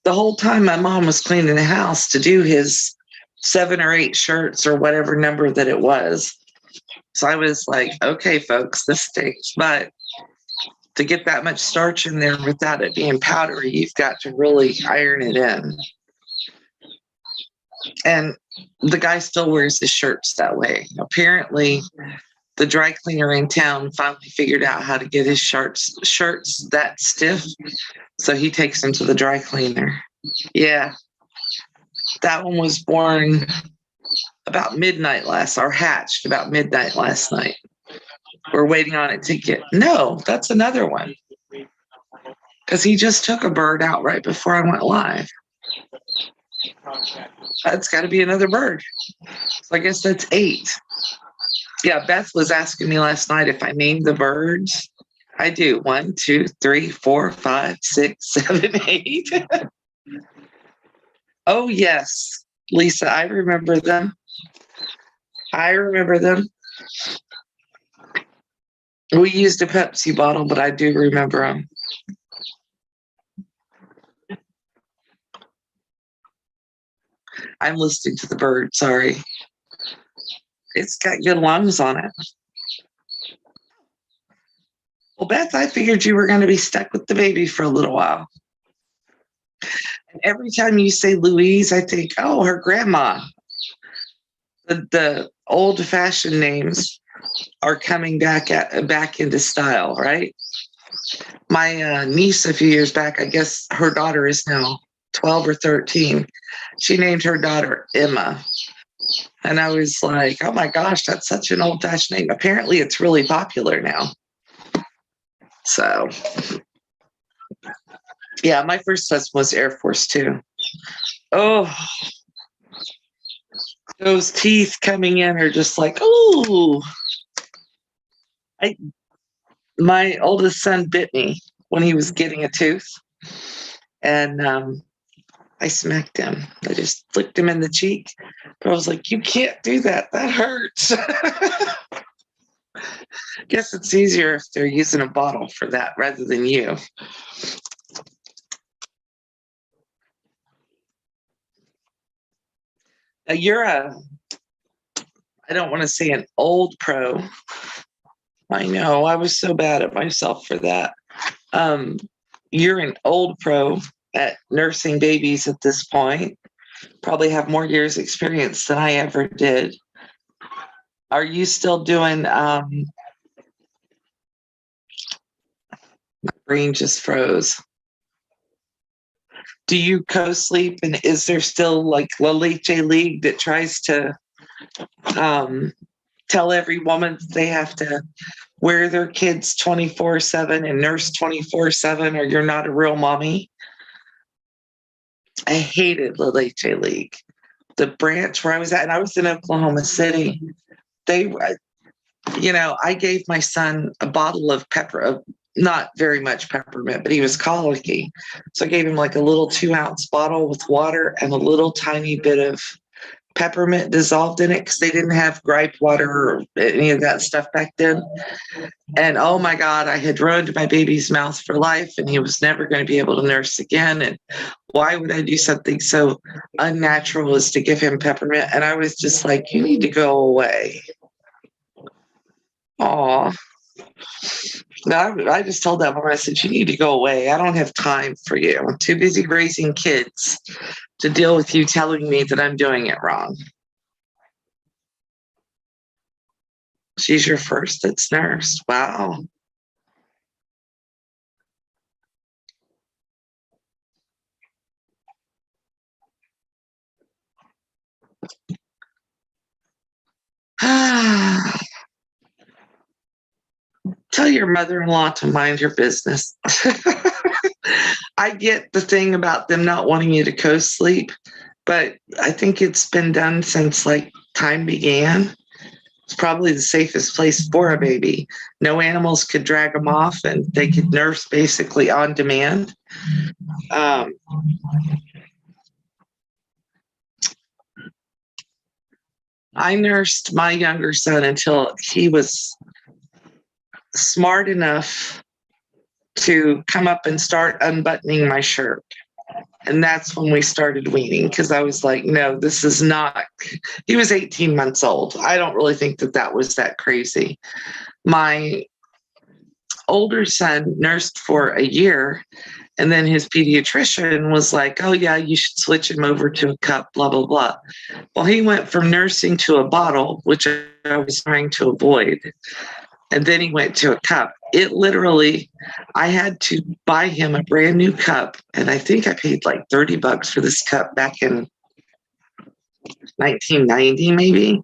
the whole time my mom was cleaning the house to do his 7 or 8 shirts or whatever number that it was. So I was like, okay, folks, this stinks. But to get that much starch in there without it being powdery, you've got to really iron it in. And the guy still wears his shirts that way. Apparently, the dry cleaner in town finally figured out how to get his shirts that stiff. So he takes them to the dry cleaner. Yeah. That one was born about midnight hatched about midnight last night. We're waiting on it to get. No, that's another one. Because he just took a bird out right before I went live. That's got to be another bird. So I guess that's 8. Yeah, Beth was asking me last night if I named the birds. I do. 1, 2, 3, 4, 5, 6, 7, 8. Oh, yes, Lisa, I remember them. We used a Pepsi bottle, but I do remember them. I'm listening to the bird. Sorry. It's got good lungs on it. Well, Beth, I figured you were going to be stuck with the baby for a little while. And every time you say Louise, I think, oh, her grandma. The old-fashioned names are coming back into style, right? My niece a few years back, I guess her daughter is now 12 or 13. She named her daughter Emma. And I was like, oh my gosh, that's such an old-fashioned name. Apparently it's really popular now. So, yeah, my first husband was Air Force too. Oh, those teeth coming in are just like, ooh. My oldest son bit me when he was getting a tooth. And I smacked him. I just flicked him in the cheek. But I was like, you can't do that. That hurts. Guess it's easier if they're using a bottle for that rather than you. You're I don't want to say an old pro. I know, I was so bad at myself for that. You're an old pro at nursing babies at this point. Probably have more years experience than I ever did. Are you still doing, my brain just froze. Do you co-sleep, and is there still like La Leche League that tries to tell every woman they have to wear their kids 24/7 and nurse 24/7 or you're not a real mommy? I hated La Leche League. The branch where I was at, and I was in Oklahoma City, I gave my son a bottle of not very much peppermint, but he was colicky. So I gave him like a little 2-ounce bottle with water and a little tiny bit of peppermint dissolved in it because they didn't have gripe water or any of that stuff back then. And oh my God, I had ruined my baby's mouth for life and he was never going to be able to nurse again. And why would I do something so unnatural as to give him peppermint? And I was just like, you need to go away. Aw. No, I just told that woman, I said, you need to go away. I don't have time for you. I'm too busy raising kids to deal with you telling me that I'm doing it wrong. She's your first that's nursed. Wow. your mother-in-law to mind her business. I get the thing about them not wanting you to co-sleep, but I think it's been done since like time began. It's probably the safest place for a baby. No animals could drag them off, and they could nurse basically on demand. I nursed my younger son until he was smart enough to come up and start unbuttoning my shirt. And that's when we started weaning, because I was like, no, this is not. He was 18 months old. I don't really think that was that crazy. My older son nursed for a year, and then his pediatrician was like, oh, yeah, you should switch him over to a cup, blah, blah, blah. Well, he went from nursing to a bottle, which I was trying to avoid. And then he went to a cup. It literally, I had to buy him a brand new cup. And I think I paid like $30 for this cup back in 1990, maybe,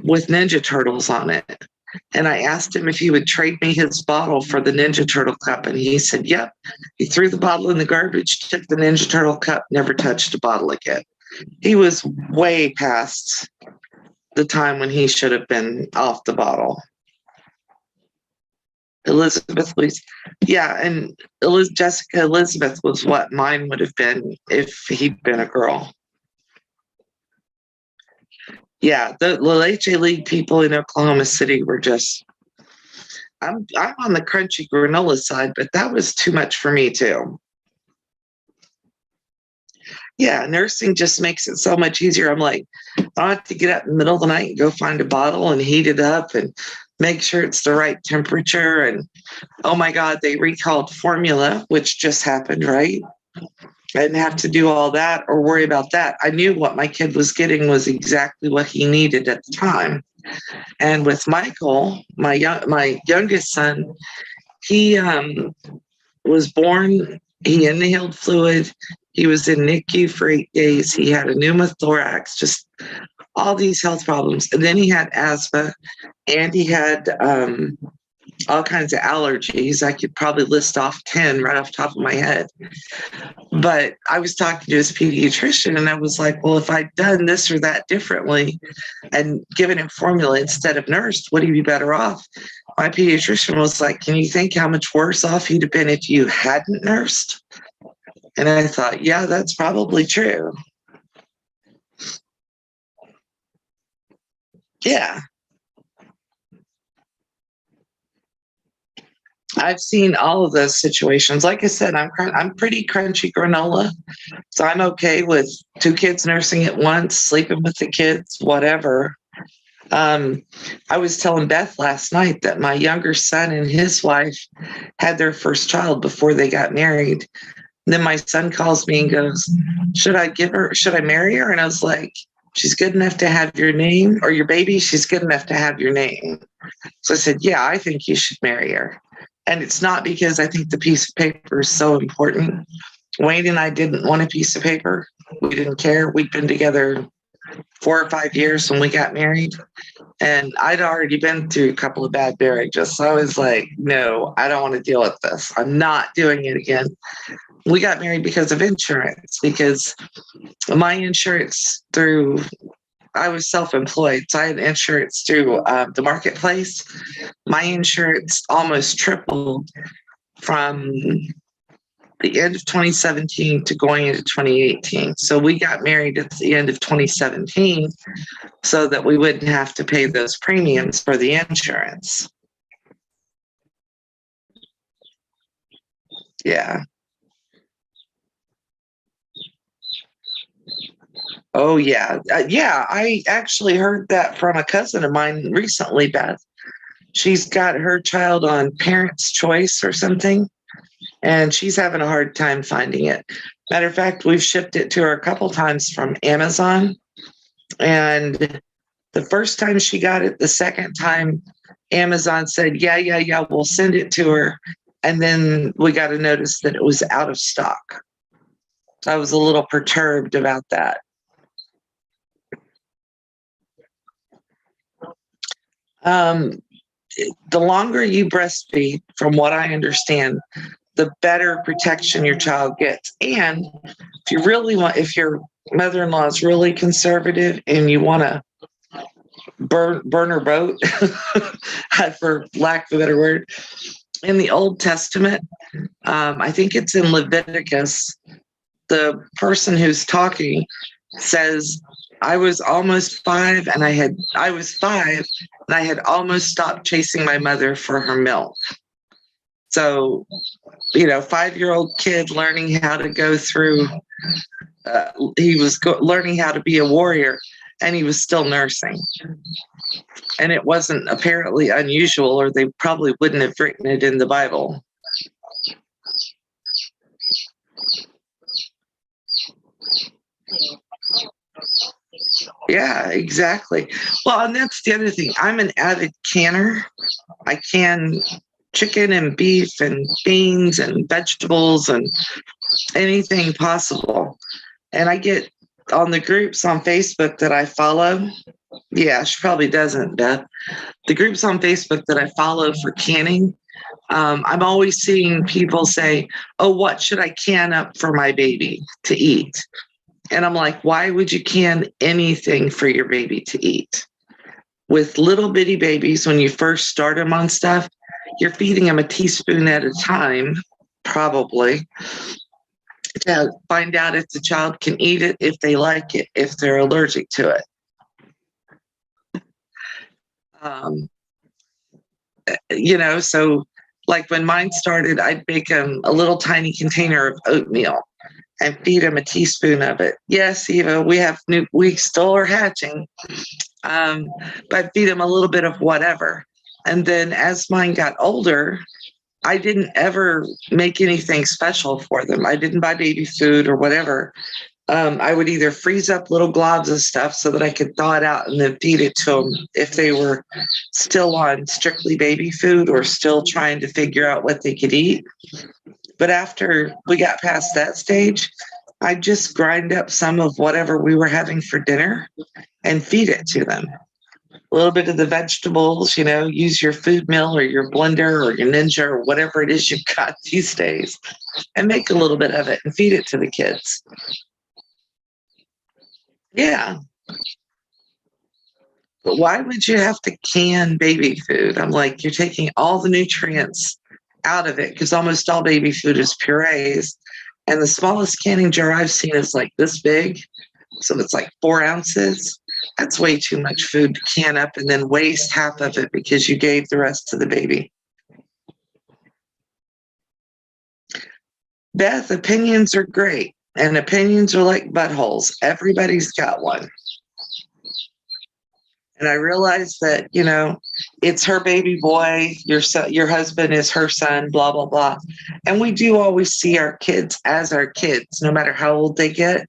with Ninja Turtles on it. And I asked him if he would trade me his bottle for the Ninja Turtle cup. And he said, yep. He threw the bottle in the garbage, took the Ninja Turtle cup, never touched a bottle again. He was way past the time when he should have been off the bottle. Elizabeth was, yeah, and Jessica Elizabeth was what mine would have been if he'd been a girl. Yeah, the Leche League people in Oklahoma City were just, I'm on the crunchy granola side, but that was too much for me too. Yeah, nursing just makes it so much easier. I'm like, I don't have to get up in the middle of the night and go find a bottle and heat it up and make sure it's the right temperature. And oh my God, they recalled formula, which just happened, right? I didn't have to do all that or worry about that. I knew what my kid was getting was exactly what he needed at the time. And with Michael, my youngest son, he was born, he inhaled fluid. He was in NICU for 8 days. He had a pneumothorax, just all these health problems. And then he had asthma, and he had all kinds of allergies. I could probably list off 10 right off the top of my head. But I was talking to his pediatrician, and I was like, well, if I'd done this or that differently and given him formula instead of nursed, would he be better off? My pediatrician was like, can you think how much worse off he'd have been if you hadn't nursed? And I thought, yeah, that's probably true. Yeah. I've seen all of those situations. Like I said, I'm pretty crunchy granola, so I'm okay with 2 kids nursing at once, sleeping with the kids, whatever. I was telling Beth last night that my younger son and his wife had their first child before they got married. And then my son calls me and goes, should I marry her? And I was like, she's good enough to have your name, or your baby, she's good enough to have your name. So I said, yeah, I think you should marry her. And it's not because I think the piece of paper is so important. Wayne and I didn't want a piece of paper. We didn't care. We'd been together 4 or 5 years when we got married. And I'd already been through a couple of bad marriages. So I was like, no, I don't want to deal with this. I'm not doing it again. We got married because of insurance, because my insurance I was self-employed, so I had insurance through the marketplace. My insurance almost tripled from the end of 2017 to going into 2018. So we got married at the end of 2017 so that we wouldn't have to pay those premiums for the insurance. Yeah. Oh, yeah. Yeah, I actually heard that from a cousin of mine recently, Beth. She's got her child on Parents' Choice or something, and she's having a hard time finding it. Matter of fact, we've shipped it to her a couple times from Amazon. And the first time she got it, the second time, Amazon said, yeah, we'll send it to her. And then we got a notice that it was out of stock. So I was a little perturbed about that. the longer you breastfeed, from what I understand, the better protection your child gets. And if your mother-in-law is really conservative and you want to burn her boat, for lack of a better word, in the Old Testament, I think it's in Leviticus, the person who's talking says, I was five and I had almost stopped chasing my mother for her milk. So, 5-year-old kid learning how to go through, he was learning how to be a warrior, and he was still nursing. And it wasn't apparently unusual, or they probably wouldn't have written it in the Bible. Yeah, exactly. Well, and that's the other thing. I'm an avid canner. I can chicken and beef and beans and vegetables and anything possible. And I get on the groups on Facebook that I follow. Yeah, she probably doesn't, Beth. The groups on Facebook that I follow for canning, I'm always seeing people say, oh, what should I can up for my baby to eat? And I'm like, why would you can anything for your baby to eat? With little bitty babies, when you first start them on stuff, you're feeding them a teaspoon at a time, probably, to find out if the child can eat it, if they like it, if they're allergic to it. So like when mine started, I'd make them a little tiny container of oatmeal and feed them a teaspoon of it. Yes, Eva, we still are hatching, but feed them a little bit of whatever. And then as mine got older, I didn't ever make anything special for them. I didn't buy baby food or whatever. I would either freeze up little globs of stuff so that I could thaw it out and then feed it to them if they were still on strictly baby food or still trying to figure out what they could eat. But after we got past that stage, I'd just grind up some of whatever we were having for dinner and feed it to them. A little bit of the vegetables, use your food mill or your blender or your Ninja or whatever it is you've got these days, and make a little bit of it and feed it to the kids. Yeah. But why would you have to can baby food? I'm like, you're taking all the nutrients out of it, because almost all baby food is purees. And the smallest canning jar I've seen is like this big. So it's like 4 ounces. That's way too much food to can up and then waste half of it because you gave the rest to the baby. Beth, opinions are great. And opinions are like buttholes. Everybody's got one. And I realized that, it's her baby boy, your husband is her son, blah, blah, blah. And we do always see our kids as our kids, no matter how old they get.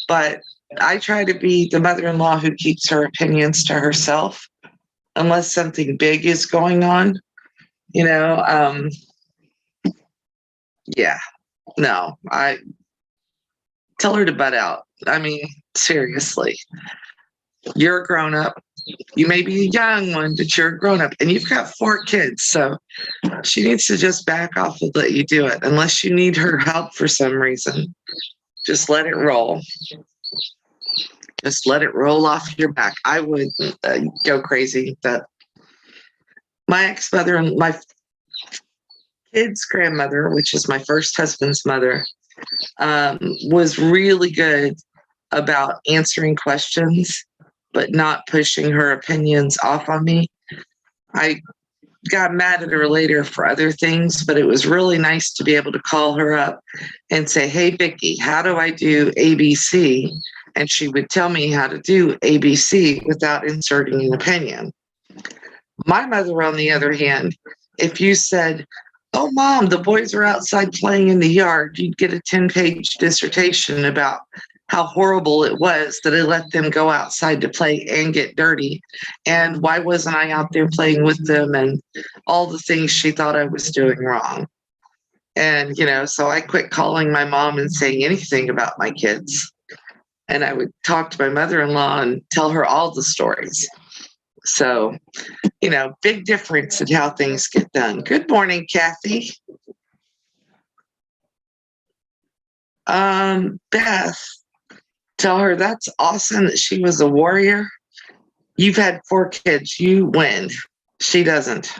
But I try to be the mother-in-law who keeps her opinions to herself, unless something big is going on, Yeah, no, I tell her to butt out. I mean, seriously, you're a grown-up. You may be a young one, but you're a grown-up, and you've got 4 kids, so she needs to just back off and let you do it, unless you need her help for some reason. Just let it roll. Just let it roll off your back. I would go crazy. But my ex-mother and my kid's grandmother, which is my first husband's mother, was really good about answering questions, but not pushing her opinions off on me. I got mad at her later for other things, but it was really nice to be able to call her up and say, hey, Vicki, how do I do ABC? And she would tell me how to do ABC without inserting an opinion. My mother, on the other hand, if you said, oh, Mom, the boys are outside playing in the yard, you'd get a 10-page dissertation about how horrible it was that I let them go outside to play and get dirty. And why wasn't I out there playing with them, and all the things she thought I was doing wrong. And, so I quit calling my mom and saying anything about my kids. And I would talk to my mother-in-law and tell her all the stories. So, big difference in how things get done. Good morning, Kathy. Beth, tell her that's awesome that she was a warrior. You've had 4 kids. You win. She doesn't.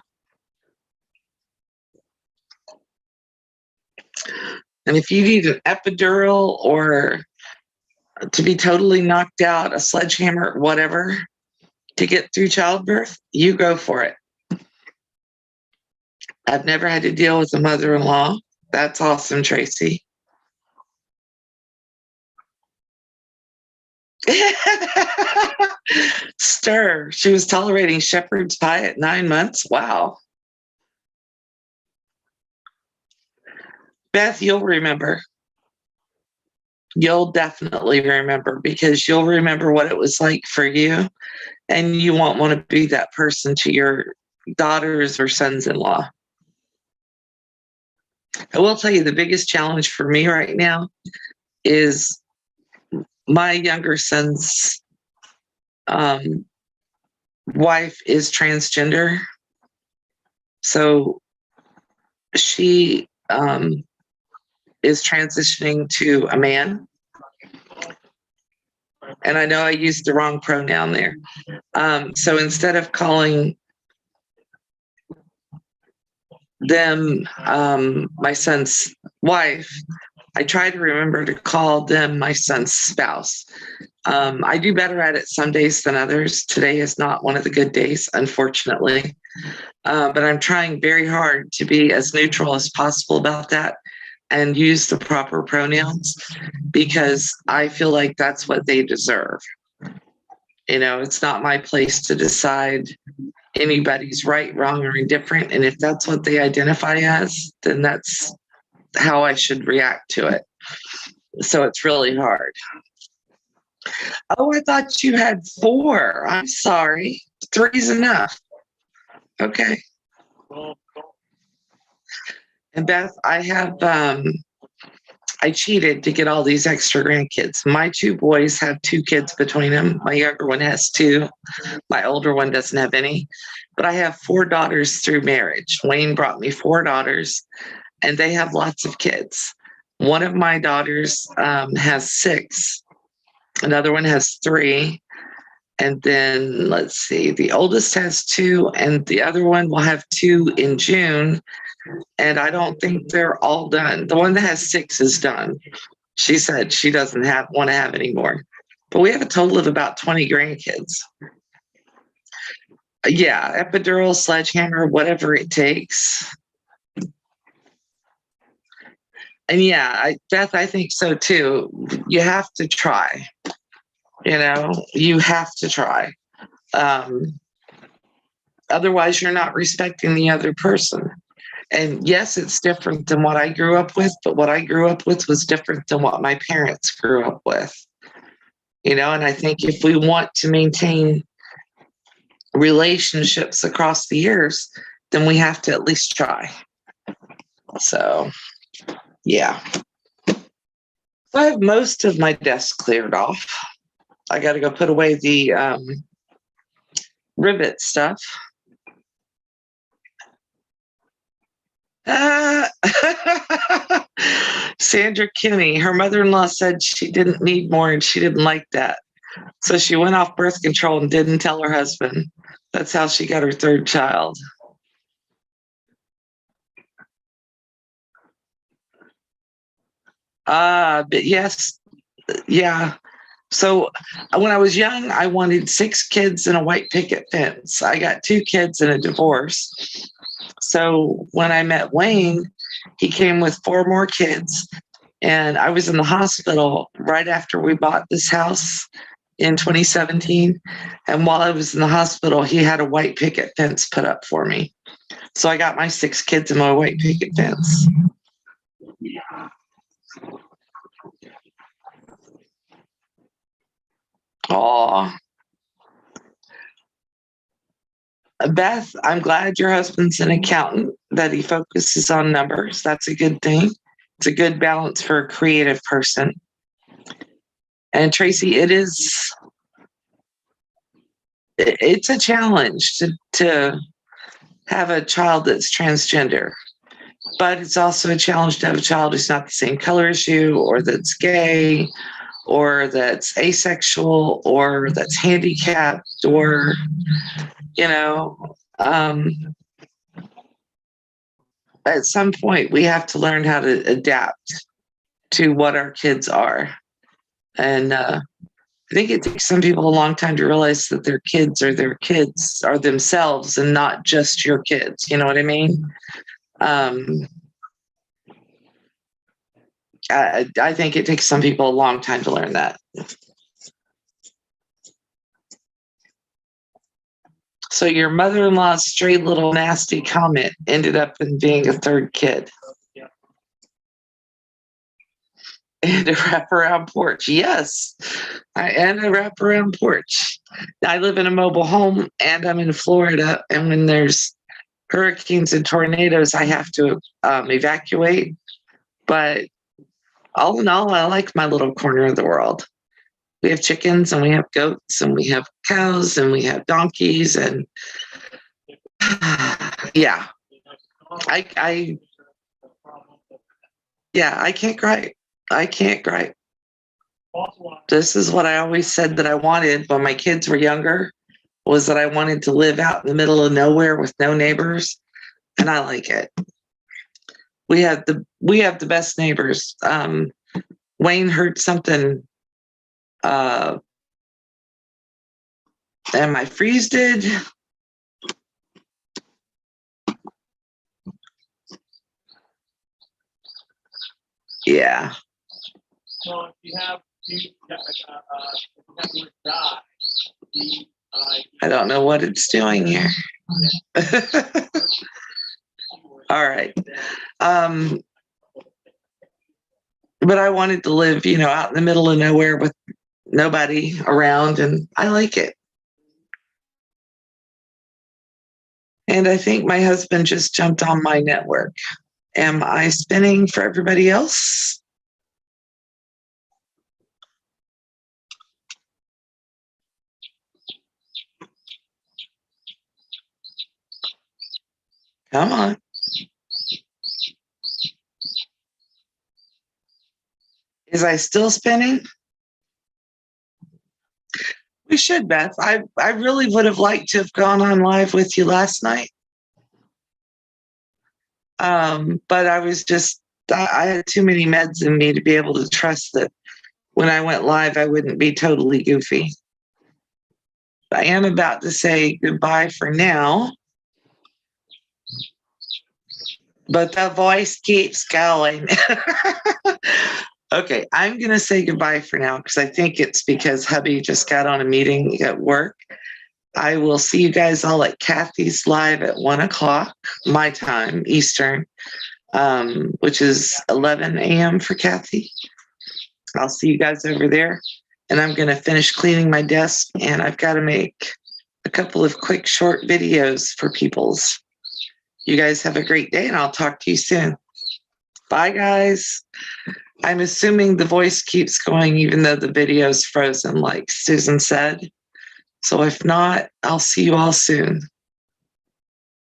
And if you need an epidural or to be totally knocked out, a sledgehammer, whatever, to get through childbirth, you go for it. I've never had to deal with a mother-in-law. That's awesome, Tracy. Stir. She was tolerating shepherd's pie at 9 months. Wow. Beth, you'll remember. You'll definitely remember because you'll remember what it was like for you, and you won't want to be that person to your daughters or sons-in-law. I will tell you the biggest challenge for me right now is my younger son's wife is transgender. So she is transitioning to a man. And I know I used the wrong pronoun there. So instead of calling them my son's wife, I try to remember to call them my son's spouse. I do better at it some days than others. Today is not one of the good days, unfortunately. But I'm trying very hard to be as neutral as possible about that and use the proper pronouns because I feel like that's what they deserve. It's not my place to decide anybody's right, wrong, or indifferent. And if that's what they identify as, then that's how I should react to it. So it's really hard. Oh, I thought you had 4. I'm sorry. 3's enough. Okay. And Beth, I cheated to get all these extra grandkids. My 2 boys have 2 kids between them. My younger one has 2. My older one doesn't have any. But I have 4 daughters through marriage. Wayne brought me 4 daughters, and they have lots of kids. One of my daughters has 6. Another one has 3. And then, let's see, the oldest has 2, and the other one will have 2 in June. And I don't think they're all done. The one that has 6 is done. She said she doesn't want to have any more. But we have a total of about 20 grandkids. Yeah, epidural, sledgehammer, whatever it takes. And yeah, Beth, I think so too. You have to try. You have to try. Otherwise, you're not respecting the other person. And yes, it's different than what I grew up with, but what I grew up with was different than what my parents grew up with. And I think if we want to maintain relationships across the years, then we have to at least try. So, yeah. So I have most of my desk cleared off. I got to go put away the rivet stuff. Sandra Kinney, her mother-in-law said she didn't need more and she didn't like that. So she went off birth control and didn't tell her husband. That's how she got her 3rd child. But yes, yeah. So when I was young, I wanted 6 kids and a white picket fence. I got 2 kids and a divorce. So when I met Wayne, he came with 4 more kids. And I was in the hospital right after we bought this house in 2017. And while I was in the hospital, he had a white picket fence put up for me. So I got my 6 kids and my white picket fence. Oh, Beth, I'm glad your husband's an accountant, that he focuses on numbers. That's a good thing. It's a good balance for a creative person. And Tracy, it is it's a challenge to have a child that's transgender, but it's also a challenge to have a child who's not the same color as you, or that's gay, or that's asexual, or that's handicapped, or, you know, at some point we have to learn how to adapt to what our kids are. And I think it takes some people a long time to realize that their kids are themselves and not just your kids. You know what I mean? I think it takes some people a long time to learn that. So your mother-in-law's stray little nasty comment ended up in being a third kid. And a wraparound porch. Yes. And a wraparound porch. I live in a mobile home and I'm in Florida. And when there's hurricanes and tornadoes, I have to evacuate. But all in all, I like my little corner of the world. We have chickens and we have goats and we have cows and we have donkeys and yeah. I can't gripe. I can't gripe. This is what I always said that I wanted when my kids were younger, was that I wanted to live out in the middle of nowhere with no neighbors, and I like it. We have the best neighbors. Wayne heard something, and my freeze did. Yeah. So if you have die, I don't know what it's doing here. All right. But I wanted to live, out in the middle of nowhere with nobody around, and I like it. And I think my husband just jumped on my network. Am I spinning for everybody else? Come on. Is I still spinning? We should, Beth. I really would have liked to have gone on live with you last night. But I was I had too many meds in me to be able to trust that when I went live, I wouldn't be totally goofy. I am about to say goodbye for now. But the voice keeps going. Okay, I'm going to say goodbye for now because I think it's because hubby just got on a meeting at work. I will see you guys all at Kathy's live at 1:00 my time, Eastern, which is 11 a.m. for Kathy. I'll see you guys over there. And I'm going to finish cleaning my desk, and I've got to make a couple of quick short videos for people's. You guys have a great day, and I'll talk to you soon. Bye, guys. I'm assuming the voice keeps going even though the video's frozen, like Susan said. So if not, I'll see you all soon.